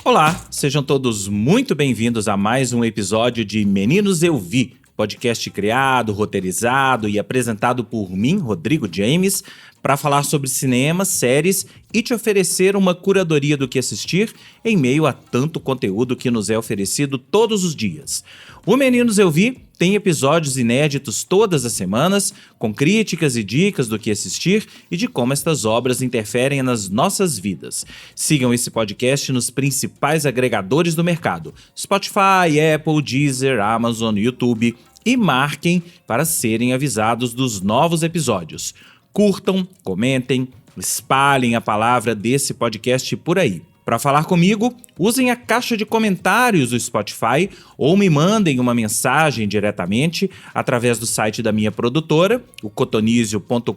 Olá, sejam todos muito bem-vindos a mais um episódio de Meninos Eu Vi, podcast criado, roteirizado e apresentado por mim, Rodrigo James, para falar sobre cinema, séries e te oferecer uma curadoria do que assistir em meio a tanto conteúdo que nos é oferecido todos os dias. O Meninos Eu Vi tem episódios inéditos todas as semanas, com críticas e dicas do que assistir e de como estas obras interferem nas nossas vidas. Sigam esse podcast nos principais agregadores do mercado: Spotify, Apple, Deezer, Amazon, YouTube, e marquem para serem avisados dos novos episódios. Curtam, comentem, espalhem a palavra desse podcast por aí. Para falar comigo, usem a caixa de comentários do Spotify ou me mandem uma mensagem diretamente através do site da minha produtora, o cotonizio.com.br,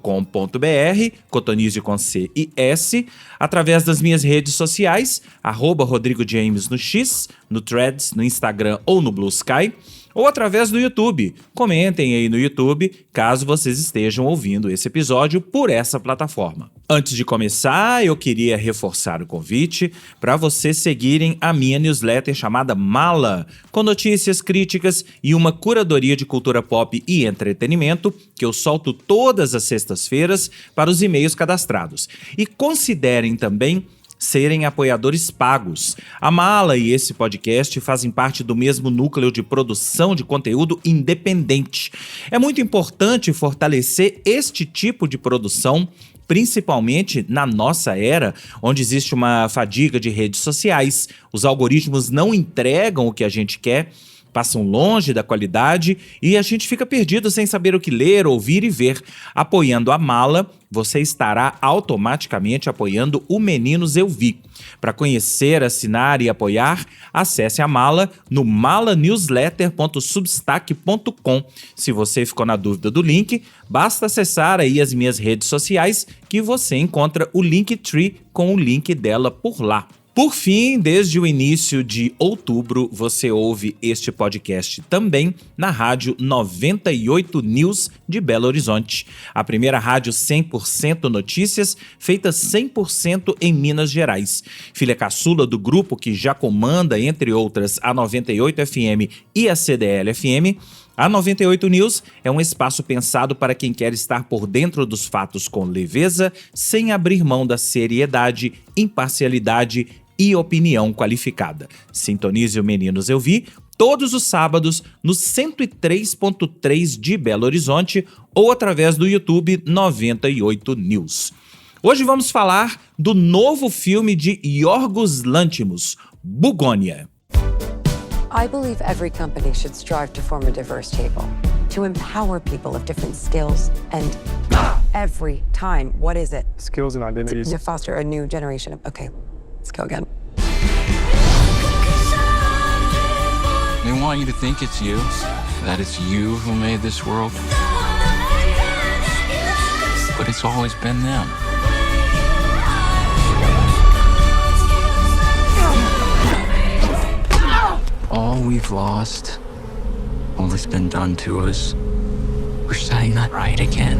cotonizio com C e S, através das minhas redes sociais, @Rodrigo James no X, no Threads, no Instagram ou no Blue Sky, ou através do YouTube. Comentem aí no YouTube, caso vocês estejam ouvindo esse episódio por essa plataforma. Antes de começar, eu queria reforçar o convite para vocês seguirem a minha newsletter chamada Mala, com notícias, críticas e uma curadoria de cultura pop e entretenimento que eu solto todas as sextas-feiras para os e-mails cadastrados. E considerem também serem apoiadores pagos. A Mala e esse podcast fazem parte do mesmo núcleo de produção de conteúdo independente. É muito importante fortalecer este tipo de produção, principalmente na nossa era, onde existe uma fadiga de redes sociais. Os algoritmos não entregam o que a gente quer, passam longe da qualidade e a gente fica perdido sem saber o que ler, ouvir e ver. Apoiando a Mala, você estará automaticamente apoiando o Meninos Eu Vi. Para conhecer, assinar e apoiar, acesse a Mala no malanewsletter.substack.com. Se você ficou na dúvida do link, basta acessar aí as minhas redes sociais que você encontra o Linktree com o link dela por lá. Por fim, desde o início de outubro, você ouve este podcast também na Rádio 98 News de Belo Horizonte, a primeira rádio 100% notícias, feita 100% em Minas Gerais. Filha caçula do grupo que já comanda, entre outras, a 98 FM e a CDL FM, a 98 News é um espaço pensado para quem quer estar por dentro dos fatos com leveza, sem abrir mão da seriedade, imparcialidade e opinião qualificada. Sintonize o Meninos Eu Vi todos os sábados no 103.3 de Belo Horizonte ou através do YouTube 98 News. Hoje vamos falar do novo filme de Yorgos Lanthimos, Bugônia. I believe every company should strive to form a diverse table, to empower people of different skills and every time, what is it? Skills and identities. To foster a new generation of, okay, let's go again. They want you to think it's you, that it's you who made this world. But it's always been them. All we've lost, all that's been done to us, we're setting that right again.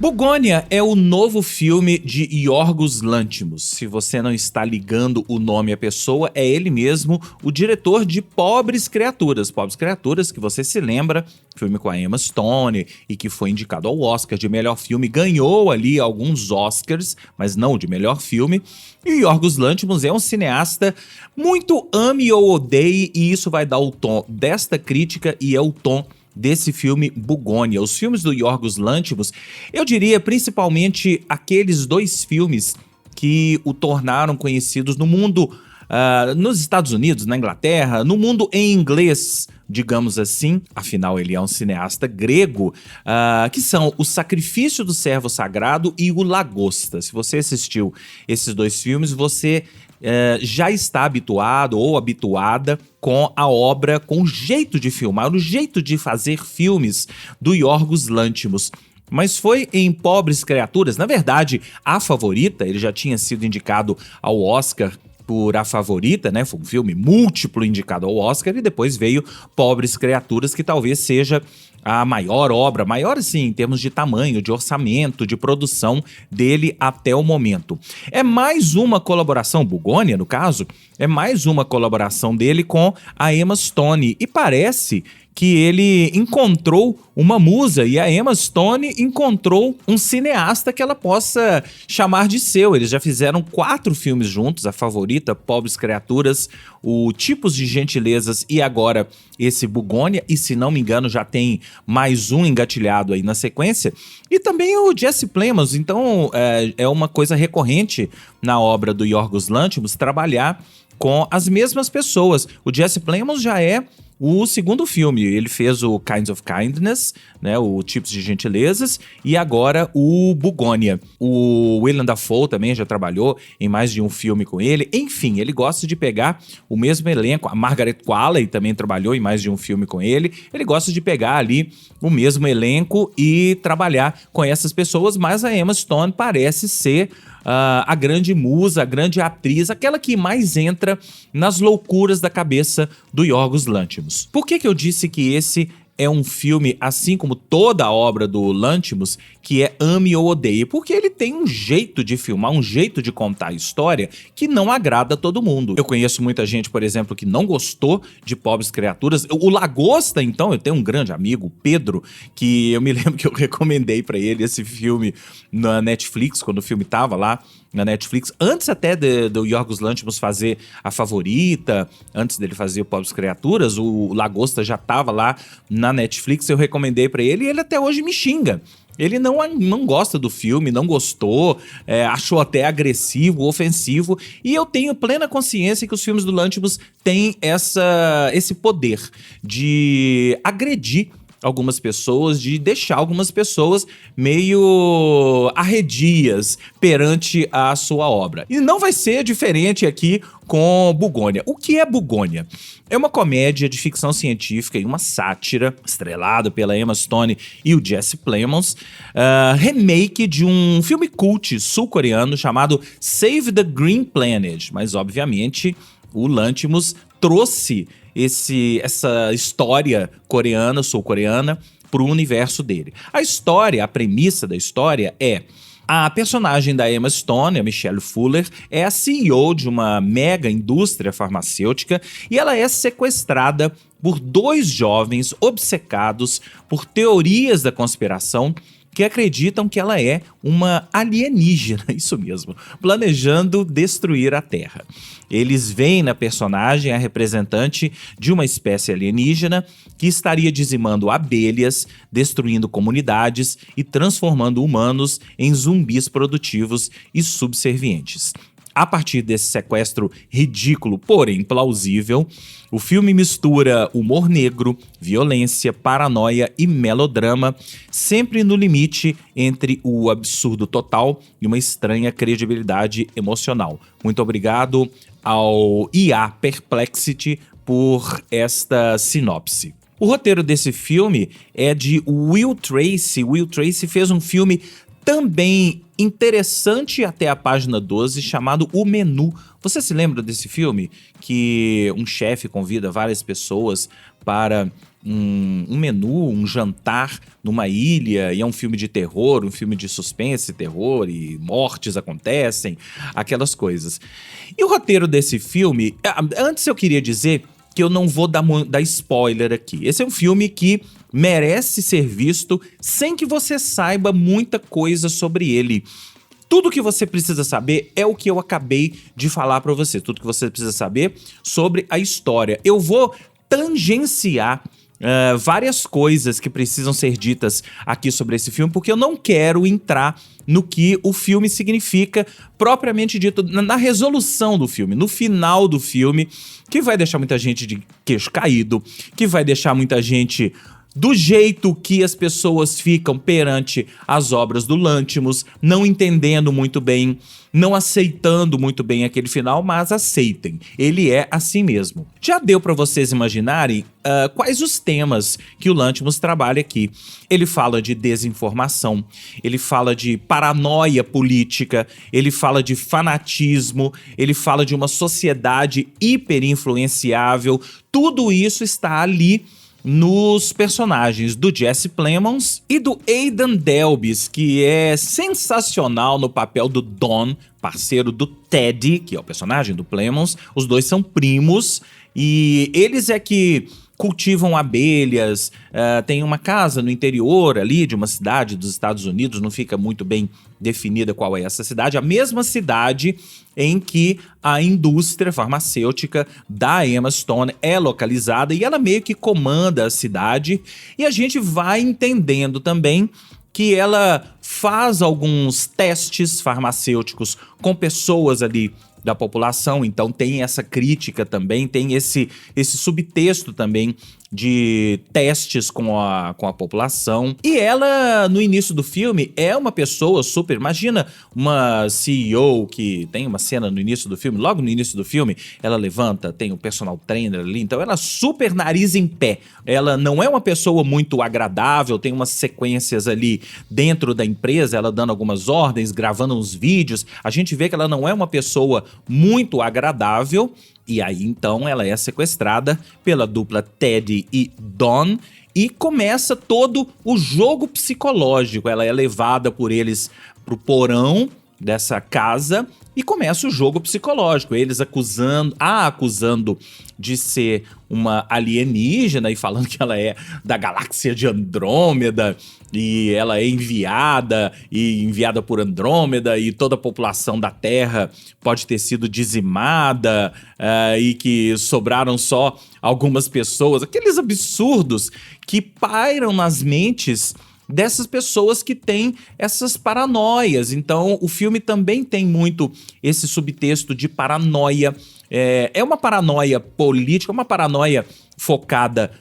Bugônia é o novo filme de Yorgos Lanthimos. Se você não está ligando o nome à pessoa, é ele mesmo, o diretor de Pobres Criaturas. Pobres Criaturas, que você se lembra, filme com a Emma Stone e que foi indicado ao Oscar de melhor filme, ganhou ali alguns Oscars, mas não de melhor filme. E Yorgos Lanthimos é um cineasta muito ame ou odeie, e isso vai dar o tom desta crítica e é o tom desse filme Bugônia. Os filmes do Yorgos Lanthimos, eu diria principalmente aqueles dois filmes que o tornaram conhecidos no mundo, nos Estados Unidos, na Inglaterra, no mundo em inglês, digamos assim, afinal ele é um cineasta grego, que são O Sacrifício do Servo Sagrado e O Lagosta. Se você assistiu esses dois filmes, você já está habituado ou habituada com a obra, com o jeito de filmar, o jeito de fazer filmes do Yorgos Lanthimos. Mas foi em Pobres Criaturas, na verdade, A Favorita, ele já tinha sido indicado ao Oscar por A Favorita, né? Foi um filme múltiplo indicado ao Oscar, e depois veio Pobres Criaturas, que talvez seja a maior obra, maior assim em termos de tamanho, de orçamento, de produção dele até o momento. É mais uma colaboração, Bugônia no caso, é mais uma colaboração dele com a Emma Stone, e parece que ele encontrou uma musa e a Emma Stone encontrou um cineasta que ela possa chamar de seu. Eles já fizeram 4 filmes juntos, A Favorita, Pobres Criaturas, o Tipos de Gentilezas e agora esse Bugônia, e se não me engano já tem mais um engatilhado aí na sequência. E também o Jesse Plemons, então é uma coisa recorrente na obra do Yorgos Lanthimos trabalhar com as mesmas pessoas. O Jesse Plemons já é o segundo filme, ele fez o Kinds of Kindness, né, o Tipos de Gentilezas, e agora o Bugônia. O Willem Dafoe também já trabalhou em mais de um filme com ele. Enfim, ele gosta de pegar o mesmo elenco. A Margaret Qualley também trabalhou em mais de um filme com ele. Ele gosta de pegar ali o mesmo elenco e trabalhar com essas pessoas, mas a Emma Stone parece ser a grande musa, a grande atriz, aquela que mais entra nas loucuras da cabeça do Yorgos Lanthimos. Por que eu disse que esse é um filme, assim como toda a obra do Lanthimos, que é ame ou odeie? Porque ele tem um jeito de filmar, um jeito de contar a história que não agrada a todo mundo. Eu conheço muita gente, por exemplo, que não gostou de Pobres Criaturas. O Lagosta, então, eu tenho um grande amigo, Pedro, que eu me lembro que eu recomendei pra ele esse filme na Netflix, quando o filme tava lá na Netflix, antes até do Yorgos Lanthimos fazer A Favorita, antes dele fazer Pobres Criaturas, o Lagosta já tava lá na Netflix, eu recomendei pra ele e ele até hoje me xinga. Ele não gosta do filme, não gostou, achou até agressivo, ofensivo, e eu tenho plena consciência que os filmes do Lanthimos têm esse poder de agredir algumas pessoas, de deixar algumas pessoas meio arredias perante a sua obra. E não vai ser diferente aqui com Bugônia. O que é Bugônia? É uma comédia de ficção científica e uma sátira, estrelado pela Emma Stone e o Jesse Plemons, remake de um filme cult sul-coreano chamado Save the Green Planet, mas obviamente o Lanthimos trouxe essa história coreana, sul-coreana, para o universo dele. A premissa da história é: a personagem da Emma Stone, a Michelle Fuller, é a CEO de uma mega indústria farmacêutica e ela é sequestrada por 2 jovens obcecados por teorias da conspiração que acreditam que ela é uma alienígena, isso mesmo, planejando destruir a Terra. Eles veem na personagem a representante de uma espécie alienígena que estaria dizimando abelhas, destruindo comunidades e transformando humanos em zumbis produtivos e subservientes. A partir desse sequestro ridículo, porém plausível, o filme mistura humor negro, violência, paranoia e melodrama, sempre no limite entre o absurdo total e uma estranha credibilidade emocional. Muito obrigado ao IA Perplexity por esta sinopse. O roteiro desse filme é de Will Tracy. Will Tracy fez um filme também interessante até a página 12, chamado O Menu. Você se lembra desse filme? Que um chefe convida várias pessoas para um menu, um jantar numa ilha, e é um filme de terror, um filme de suspense, terror, e mortes acontecem, aquelas coisas. E o roteiro desse filme, antes eu queria dizer que eu não vou dar spoiler aqui. Esse é um filme que merece ser visto sem que você saiba muita coisa sobre ele. Tudo que você precisa saber é o que eu acabei de falar pra você. Tudo que você precisa saber sobre a história. Eu vou tangenciar várias coisas que precisam ser ditas aqui sobre esse filme, porque eu não quero entrar no que o filme significa propriamente dito, na resolução do filme, no final do filme, que vai deixar muita gente de queixo caído, que vai deixar muita gente do jeito que as pessoas ficam perante as obras do Lanthimos, não entendendo muito bem, não aceitando muito bem aquele final, mas aceitem, ele é assim mesmo. Já deu para vocês imaginarem quais os temas que o Lanthimos trabalha aqui. Ele fala de desinformação, ele fala de paranoia política, ele fala de fanatismo, ele fala de uma sociedade hiperinfluenciável. Tudo isso está ali nos personagens do Jesse Plemons e do Aidan Delbis, que é sensacional no papel do Don, parceiro do Teddy, que é o personagem do Plemons. Os dois são primos e eles é que cultivam abelhas, tem uma casa no interior ali de uma cidade dos Estados Unidos, não fica muito bem definida qual é essa cidade, a mesma cidade em que a indústria farmacêutica da Emma Stone é localizada e ela meio que comanda a cidade, e a gente vai entendendo também que ela faz alguns testes farmacêuticos com pessoas ali da população, então tem essa crítica também, tem esse subtexto também de testes com a população. E ela, no início do filme, é uma pessoa super... Imagina uma CEO que tem uma cena no início do filme, logo no início do filme, ela levanta, tem um personal trainer ali, então ela super nariz em pé. Ela não é uma pessoa muito agradável, tem umas sequências ali dentro da empresa, ela dando algumas ordens, gravando uns vídeos. A gente vê que ela não é uma pessoa muito agradável. E aí, então, ela é sequestrada pela dupla Teddy e Don e começa todo o jogo psicológico. Ela é levada por eles pro porão dessa casa e começa o jogo psicológico. Eles acusando de ser uma alienígena e falando que ela é da galáxia de Andrômeda e ela é enviada por Andrômeda e toda a população da Terra pode ter sido dizimada e que sobraram só algumas pessoas. Aqueles absurdos que pairam nas mentes dessas pessoas que têm essas paranoias. Então, o filme também tem muito esse subtexto de paranoia. É uma paranoia política, uma paranoia focada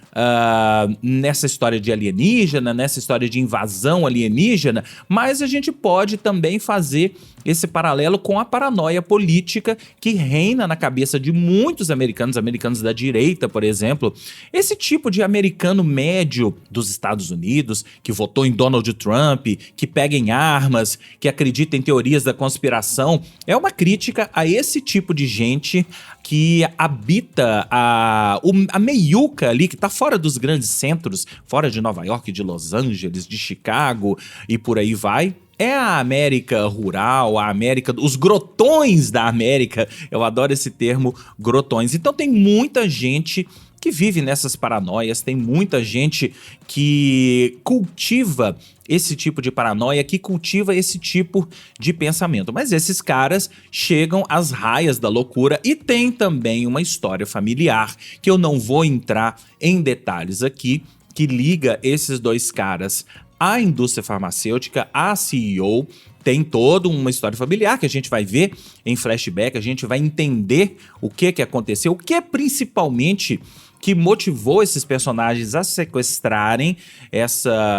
nessa história de alienígena, nessa história de invasão alienígena, mas a gente pode também fazer esse paralelo com a paranoia política que reina na cabeça de muitos americanos da direita, por exemplo. Esse tipo de americano médio dos Estados Unidos, que votou em Donald Trump, que pega em armas, que acredita em teorias da conspiração, é uma crítica a esse tipo de gente que habita a meiuca ali, que está fora dos grandes centros, fora de Nova York, de Los Angeles, de Chicago e por aí vai. É a América rural, a América, os grotões da América. Eu adoro esse termo, grotões. Então tem muita gente que vive nessas paranoias, tem muita gente que cultiva esse tipo de paranoia, que cultiva esse tipo de pensamento. Mas esses caras chegam às raias da loucura e tem também uma história familiar, que eu não vou entrar em detalhes aqui, que liga esses dois caras à indústria farmacêutica, à CEO. Tem toda uma história familiar que a gente vai ver em flashback, a gente vai entender o que aconteceu, o que principalmente que motivou esses personagens a sequestrarem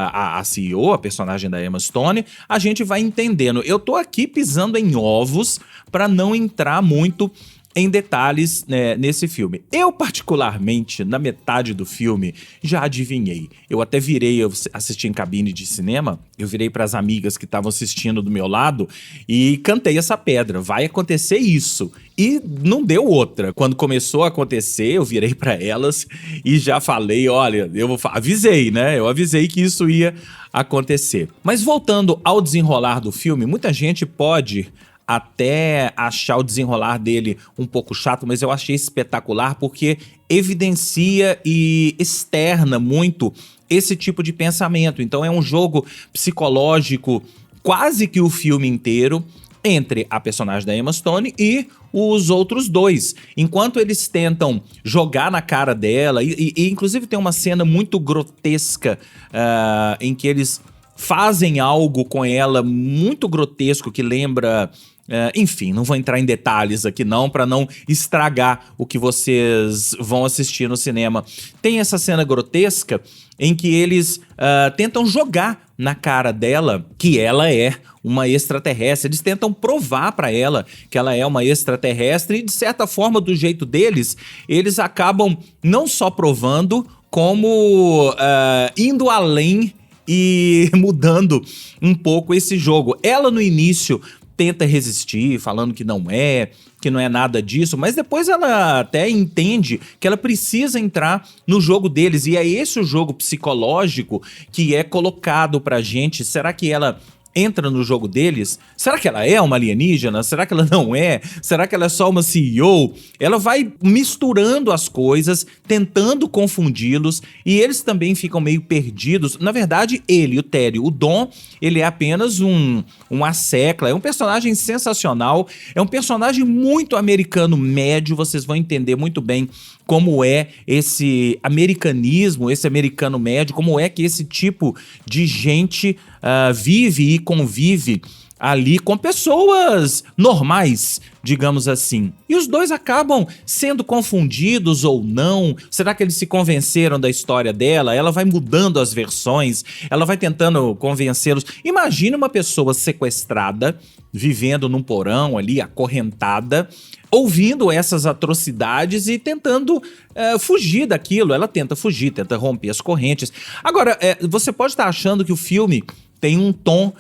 a CEO, a personagem da Emma Stone. A gente vai entendendo. Eu tô aqui pisando em ovos para não entrar muito em detalhes, né, nesse filme. Eu, particularmente, na metade do filme, já adivinhei. Eu até eu assisti em cabine de cinema, eu virei para as amigas que estavam assistindo do meu lado e cantei essa pedra. Vai acontecer isso. E não deu outra. Quando começou a acontecer, eu virei para elas e já falei, olha, avisei, né? Eu avisei que isso ia acontecer. Mas voltando ao desenrolar do filme, muita gente pode até achar o desenrolar dele um pouco chato, mas eu achei espetacular porque evidencia e externa muito esse tipo de pensamento. Então é um jogo psicológico quase que o filme inteiro entre a personagem da Emma Stone e os outros dois. Enquanto eles tentam jogar na cara dela, e inclusive tem uma cena muito grotesca em que eles fazem algo com ela muito grotesco que lembra... enfim, não vou entrar em detalhes aqui não, para não estragar o que vocês vão assistir no cinema. Tem essa cena grotesca em que eles tentam jogar na cara dela que ela é uma extraterrestre. Eles tentam provar para ela que ela é uma extraterrestre e, de certa forma, do jeito deles, eles acabam não só provando, como indo além e mudando um pouco esse jogo. Ela, no início, tenta resistir, falando que não é nada disso, mas depois ela até entende que ela precisa entrar no jogo deles, e é esse o jogo psicológico que é colocado pra gente. Será que ela entra no jogo deles? Será que ela é uma alienígena? Será que ela não é? Será que ela é só uma CEO? Ela vai misturando as coisas, tentando confundi-los, e eles também ficam meio perdidos. Na verdade, ele, o Terry, o Dom, ele é apenas um assecla, é um personagem sensacional, é um personagem muito americano médio, vocês vão entender muito bem como é esse americanismo, esse americano médio, como é que esse tipo de gente vive e convive ali com pessoas normais, digamos assim. E os dois acabam sendo confundidos ou não. Será que eles se convenceram da história dela? Ela vai mudando as versões, ela vai tentando convencê-los. Imagina uma pessoa sequestrada, vivendo num porão ali, acorrentada, ouvindo essas atrocidades e tentando fugir daquilo. Ela tenta fugir, tenta romper as correntes. Agora, você pode estar achando que o filme tem um tom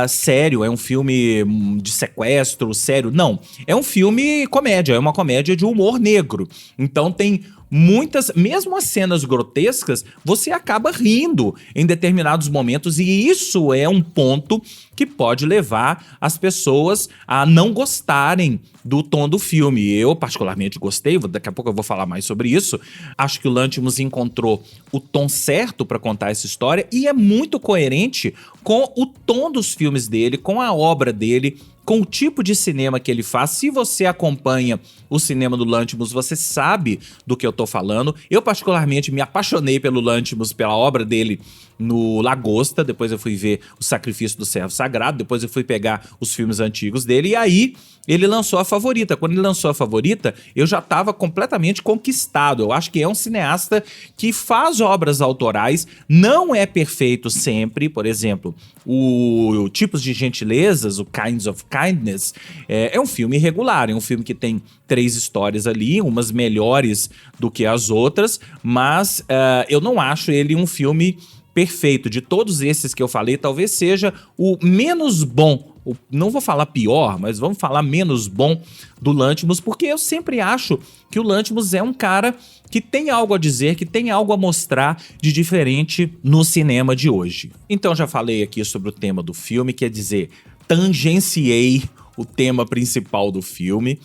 sério, é um filme de sequestro sério. Não, é um filme comédia, é uma comédia de humor negro. Então tem muitas, mesmo as cenas grotescas, você acaba rindo em determinados momentos, e isso é um ponto que pode levar as pessoas a não gostarem do tom do filme. Eu particularmente gostei, daqui a pouco eu vou falar mais sobre isso. Acho que o Lanthimos encontrou o tom certo para contar essa história e é muito coerente com o tom dos filmes dele, com a obra dele, com o tipo de cinema que ele faz. Se você acompanha o cinema do Lanthimos, você sabe do que eu tô falando. Eu particularmente me apaixonei pelo Lanthimos, pela obra dele no Lagosta, depois eu fui ver O Sacrifício do Servo Sagrado, depois eu fui pegar os filmes antigos dele, e aí ele lançou A Favorita. Quando ele lançou A Favorita, eu já estava completamente conquistado. Eu acho que é um cineasta que faz obras autorais, não é perfeito sempre. Por exemplo, o Tipos de Gentilezas, o Kinds of Kindness, é um filme irregular, é um filme que tem 3 histórias ali, umas melhores do que as outras, mas eu não acho ele um filme perfeito. De todos esses que eu falei, talvez seja o menos bom. Não vou falar pior, mas vamos falar menos bom do Lanthimos, porque eu sempre acho que o Lanthimos é um cara que tem algo a dizer, que tem algo a mostrar de diferente no cinema de hoje. Então já falei aqui sobre o tema do filme, quer dizer, tangenciei o tema principal do filme,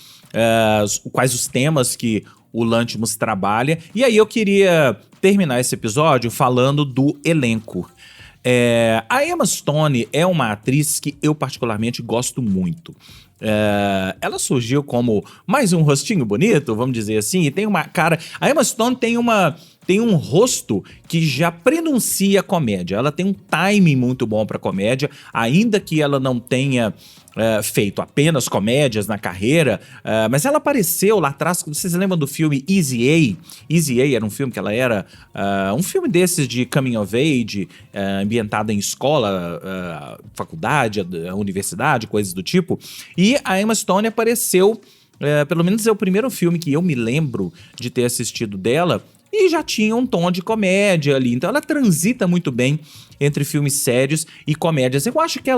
quais os temas que o Lanthimos trabalha, e aí eu queria terminar esse episódio falando do elenco. A Emma Stone é uma atriz que eu particularmente gosto muito. Ela surgiu como mais um rostinho bonito, vamos dizer assim, e tem uma cara... A Emma Stone tem um rosto que já prenuncia comédia. Ela tem um timing muito bom para comédia, ainda que ela não tenha feito apenas comédias na carreira, mas ela apareceu lá atrás. Vocês lembram do filme Easy A? Easy A era um filme que ela era um filme desses de coming of age, ambientado em escola, faculdade, universidade, coisas do tipo. E a Emma Stone apareceu, pelo menos é o primeiro filme que eu me lembro de ter assistido dela, e já tinha um tom de comédia ali. Então ela transita muito bem entre filmes sérios e comédias. Eu acho que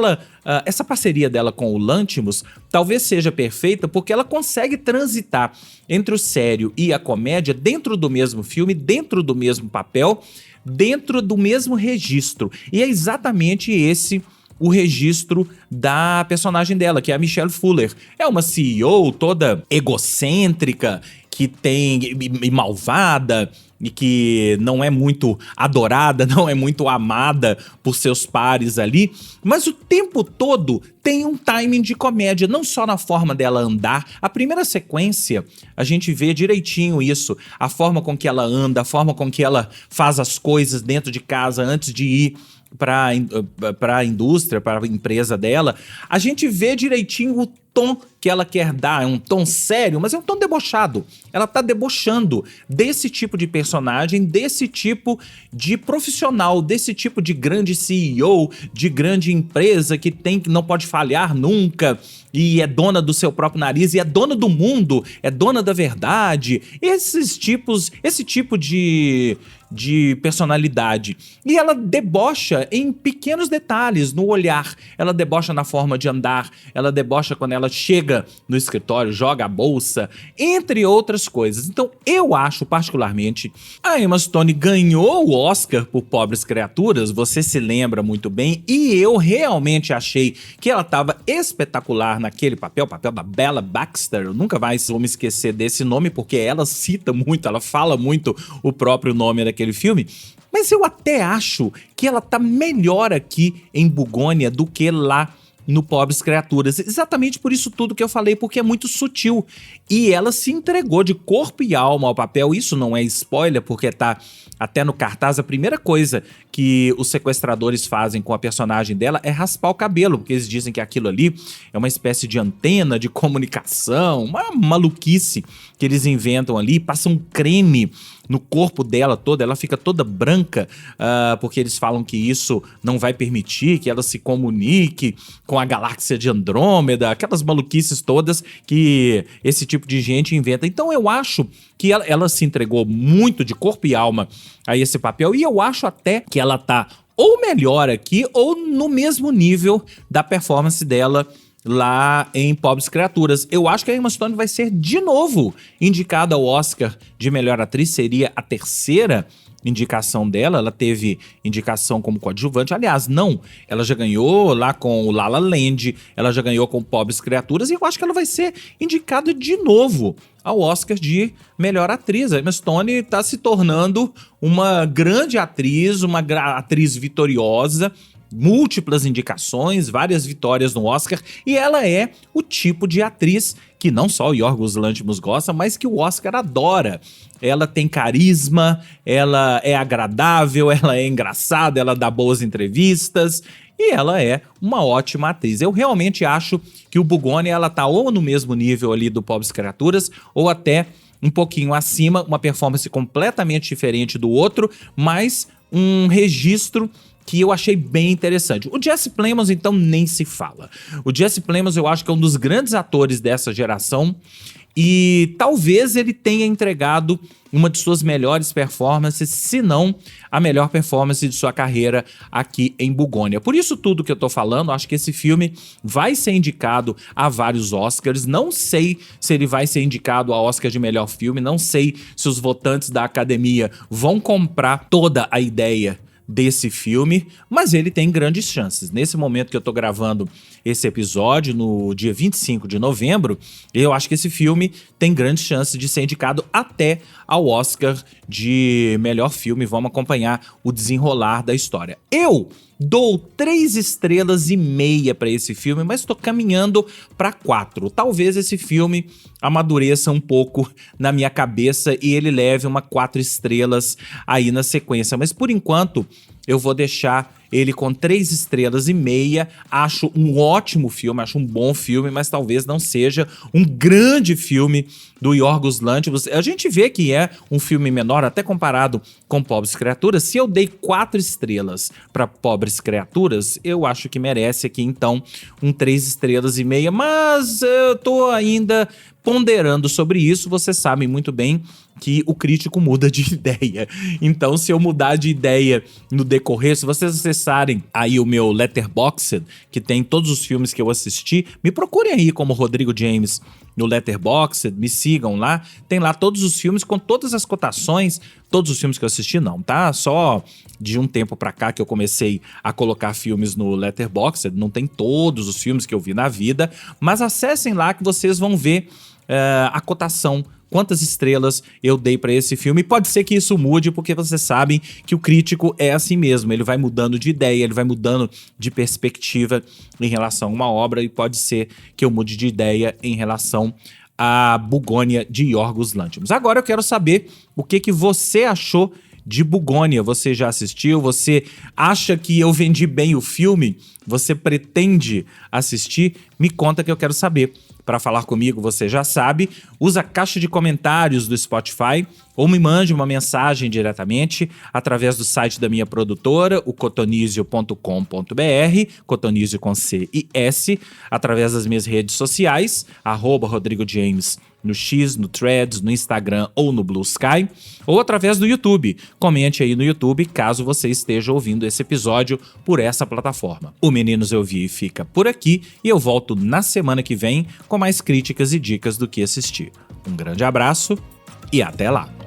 essa parceria dela com o Lanthimos talvez seja perfeita, porque ela consegue transitar entre o sério e a comédia dentro do mesmo filme, dentro do mesmo papel, dentro do mesmo registro. E é exatamente esse o registro da personagem dela, que é a Michelle Fuller. É uma CEO toda egocêntrica, que e malvada, e que não é muito adorada, não é muito amada por seus pares ali, mas o tempo todo tem um timing de comédia, não só na forma dela andar. A primeira sequência, a gente vê direitinho isso, a forma com que ela anda, a forma com que ela faz as coisas dentro de casa antes de ir para a indústria, para a empresa dela. A gente vê direitinho o tom que ela quer dar, é um tom sério, mas é um tom debochado. Ela tá debochando desse tipo de personagem, desse tipo de profissional, desse tipo de grande CEO, de grande empresa que não pode falhar nunca e é dona do seu próprio nariz e é dona do mundo, é dona da verdade. Esse tipo de personalidade. E ela debocha em pequenos detalhes, no olhar. Ela debocha na forma de andar, ela debocha quando ela chega no escritório, joga a bolsa, entre outras coisas. Então, eu acho particularmente, a Emma Stone ganhou o Oscar por Pobres Criaturas, você se lembra muito bem, e eu realmente achei que ela estava espetacular naquele papel, o papel da Bella Baxter. Eu nunca mais vou me esquecer desse nome, porque ela cita muito, ela fala muito o próprio nome daquele filme. Mas eu até acho que ela tá melhor aqui em Bugônia do que lá no Pobres Criaturas. Exatamente por isso tudo que eu falei, porque é muito sutil. E ela se entregou de corpo e alma ao papel. Isso não é spoiler, porque tá até no cartaz. A primeira coisa que os sequestradores fazem com a personagem dela é raspar o cabelo, porque eles dizem que aquilo ali é uma espécie de antena de comunicação, uma maluquice que eles inventam ali, passam um creme no corpo dela toda, ela fica toda branca, porque eles falam que isso não vai permitir que ela se comunique com a galáxia de Andrômeda, aquelas maluquices todas que esse tipo de gente inventa. Então eu acho que ela se entregou muito de corpo e alma a esse papel, e eu acho até que ela tá ou melhor aqui, ou no mesmo nível da performance dela lá em Pobres Criaturas. Eu acho que a Emma Stone vai ser de novo indicada ao Oscar de melhor atriz, seria a terceira indicação dela. Ela teve indicação como coadjuvante, aliás, não, ela já ganhou lá com o La La Land, ela já ganhou com Pobres Criaturas, e eu acho que ela vai ser indicada de novo ao Oscar de melhor atriz. A Emma Stone está se tornando uma grande atriz, uma atriz vitoriosa, múltiplas indicações, várias vitórias no Oscar, e ela é o tipo de atriz que não só o Yorgos Lanthimos gosta, mas que o Oscar adora. Ela tem carisma, ela é agradável, ela é engraçada, ela dá boas entrevistas e ela é uma ótima atriz. Eu realmente acho que o Bugônia, ela tá ou no mesmo nível ali do Pobres Criaturas ou até um pouquinho acima, uma performance completamente diferente do outro, mas um registro que eu achei bem interessante. O Jesse Plemons, então, nem se fala. O Jesse Plemons, eu acho que é um dos grandes atores dessa geração e talvez ele tenha entregado uma de suas melhores performances, se não a melhor performance de sua carreira aqui em Bugônia. Por isso tudo que eu tô falando, acho que esse filme vai ser indicado a vários Oscars. Não sei se ele vai ser indicado a Oscar de melhor filme, não sei se os votantes da academia vão comprar toda a ideia desse filme, mas ele tem grandes chances. Nesse momento que eu tô gravando esse episódio, no dia 25 de novembro, eu acho que esse filme tem grandes chances de ser indicado até ao Oscar de melhor filme. Vamos acompanhar o desenrolar da história. Eu dou 3,5 estrelas para esse filme, mas estou caminhando para 4. Talvez esse filme amadureça um pouco na minha cabeça e ele leve uma 4 estrelas aí na sequência. Mas por enquanto eu vou deixar ele com 3,5 estrelas. Acho um ótimo filme, acho um bom filme, mas talvez não seja um grande filme do Yorgos Lanthimos. A gente vê que é um filme menor, até comparado com Pobres Criaturas. Se eu dei 4 estrelas para Pobres Criaturas, eu acho que merece aqui então um 3,5 estrelas, mas eu tô ainda ponderando sobre isso. Vocês sabem muito bem que o crítico muda de ideia. Então, se eu mudar de ideia no decorrer, se vocês acessarem aí o meu Letterboxd, que tem todos os filmes que eu assisti, me procurem aí como Rodrigo James no Letterboxd, me sigam lá, tem lá todos os filmes com todas as cotações, todos os filmes que eu assisti não, tá? Só de um tempo pra cá que eu comecei a colocar filmes no Letterboxd, não tem todos os filmes que eu vi na vida, mas acessem lá que vocês vão ver a cotação, quantas estrelas eu dei pra esse filme. Pode ser que isso mude, porque vocês sabem que o crítico é assim mesmo, ele vai mudando de ideia, ele vai mudando de perspectiva em relação a uma obra, e pode ser que eu mude de ideia em relação a Bugônia de Yorgos Lanthimos. Agora eu quero saber o que você achou de Bugônia. Você já assistiu? Você acha que eu vendi bem o filme? Você pretende assistir? Me conta que eu quero saber. Para falar comigo, você já sabe, usa a caixa de comentários do Spotify ou me mande uma mensagem diretamente através do site da minha produtora, o cotonizio.com.br, cotonizio com C e S, através das minhas redes sociais, @RodrigoJames no X, no Threads, no Instagram ou no Blue Sky, ou através do YouTube. Comente aí no YouTube caso você esteja ouvindo esse episódio por essa plataforma. O Meninos Eu Vi fica por aqui e eu volto na semana que vem com mais críticas e dicas do que assistir. Um grande abraço e até lá!